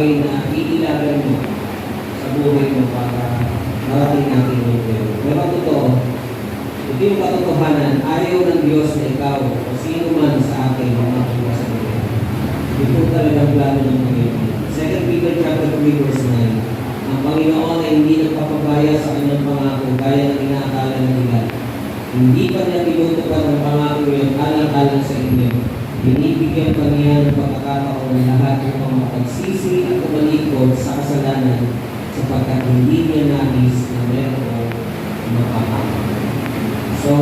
bagay na iilagan mo sa buhay mo para marating natin yung Diyos. Pero totoo, ito yung katotohanan, ayaw ng Diyos na ikaw o sino man sa akin makakuha sa Diyos. Ito talagang plano ng Panginoon. 2 Peter chapter 3 verse 9. Ang Panginoon ay hindi nagpapabaya sa kanyang pangako gaya ng inaakala ng ilan. Hindi pa niya tinutupad ang pangako yung alang-alang sa inyo. Binibigyan pa niya ng pagkakataon ng lahat upang mapagsisi at tumalikod sa kasalanan sapagkat hindi niya nais na meron mapapakaw. So,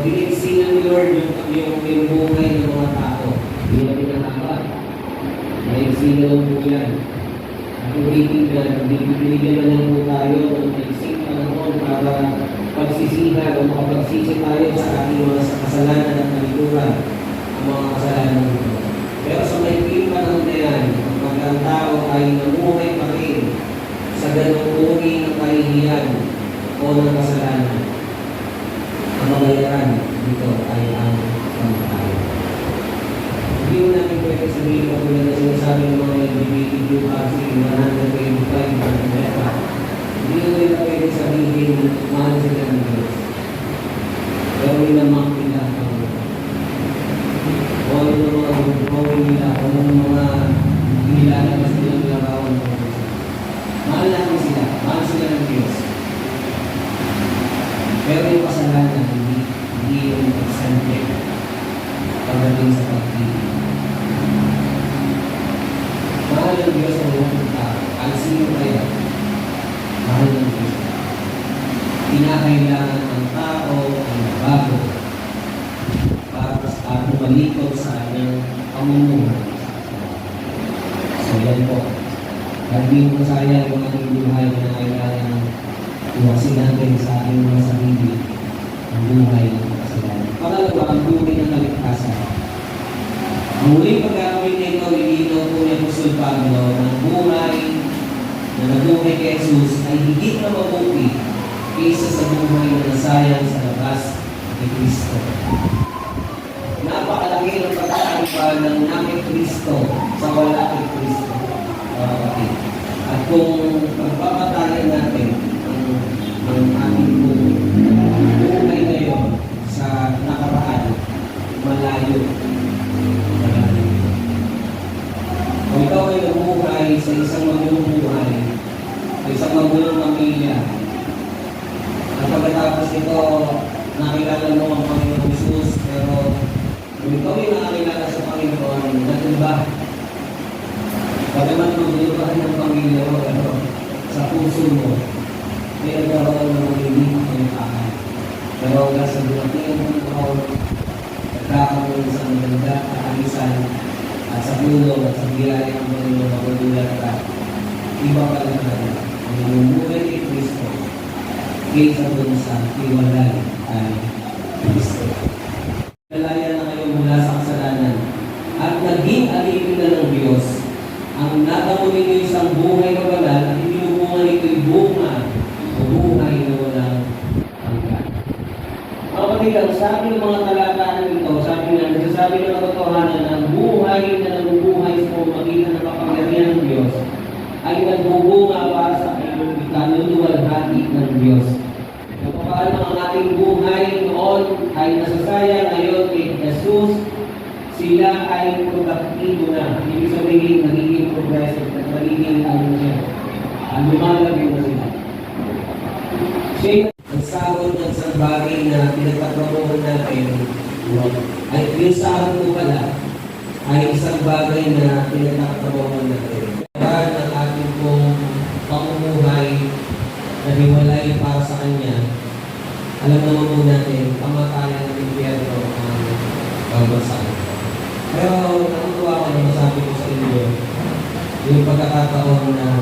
pinigsinan ni Lord yung buhay ng mga tao. Hindi na pinahaba. Pinigsinan lang po yan. At ulitin binigyan na lang po tayo ng pinigsinan panahon para pagsisihan o makapagsisi tayo sa ating mga kasalanan at nalikuran ang mga kasalanan nito. Pero sa maikling panahon na yan, kapag ang tao ay namuhay pa rin sa ganong uri ng kahihiyan o ng kasalanan, ang mabayaran dito ay ang kamatayan. Hindi mo natin pwede sabihin kung na sinasabi ng mga LGBTQ+, 125, hindi mo nila pwede sabihin mahal sila ng Diyos. Pero minamak nila ang o yung mga nila o mga nilalabas nilang larawan ng Diyos. Mahal natin sila, mahal sila ng Diyos. Pero yung kasalanan, hindi yung pagsante pagdating sa pag-ibig. Mahal ng Diyos ang mga tao. Ang sino kaya? Mahal ng Diyos. Kinakailangan ang tao ay bago para tumalikod sa kanyang pamumuhay. So yan po. Hindi mo sayang yung ating buhay na kailangan iwasin natin sa ating mga sarili ang buhay ng kasalanan. Pangalawa, ang buhay ng kaligtasan. Ang muling pagkakawin na ito, ilinaw po ni Apostol Pablo ng buhay na nabuhay kay Jesus ay higit na mabuti kaysa sa buhay na nasayang sa labas ni Kristo. Napakalaki ng pagkakaiba ng nakit Kristo sa wala kay Kristo. At kung pagpapatayan natin ang ating buhay ngayon sa nakaraan, malayo. Kung ikaw ay nabuhay sa isang magulong buhay, sa isang magulong pamilya, at pagkatapos nito, nakilala mo ang Panginoon Jesus, pero kung ikaw ay nakakilala sa Panginoon, natumba. Bagaman maguluhan ng pamilya mo, pero sa puso mo, may nagkaroon ng hindi pangitahan. Pero hanggang sa dumating ang panahon, nagkakaroon sa maganda, kaalisan, at sa tulong at sa biyaya ng Panginoon na magulat ka, iba pa lang na ang namumuhay kay Kristo kaysa dun sa iwalay ay Kristo. Kalaya na kayo mula sa kasalanan at naging alipin na ng Diyos ang natamo ninyo isang buhay na banal at ibinubungan nito'y bunga o buhay na walang hanggan. Mga kapatid, sabi ng mga talata ito, nagsasabi ng katotohanan na ang buhay na nabubuhay sa pamamagitan ng kapangyarihan ng Diyos ay nagbubunga para sa kaluluwalhati ng Diyos. Kung paano ang ating buhay noon ay nasasayang ngayon kay Jesus, sila ay produktibo na. Ibig sabihin, nagiging progressive at nagiging siya. Lumalagay na sila. Siya ang sahod ng isang bagay na pinagtatrabuhan natin ay yung sahod ko pala ay isang bagay na pinagtatrabuhan natin. Para ng ating pong pamumuhay na hiwalay para sa Kanya, alam naman po natin, kamatayan ng impyerno ang babasahin. Pero natutuwa ko na masabi ko sa inyo yung pagkakataon na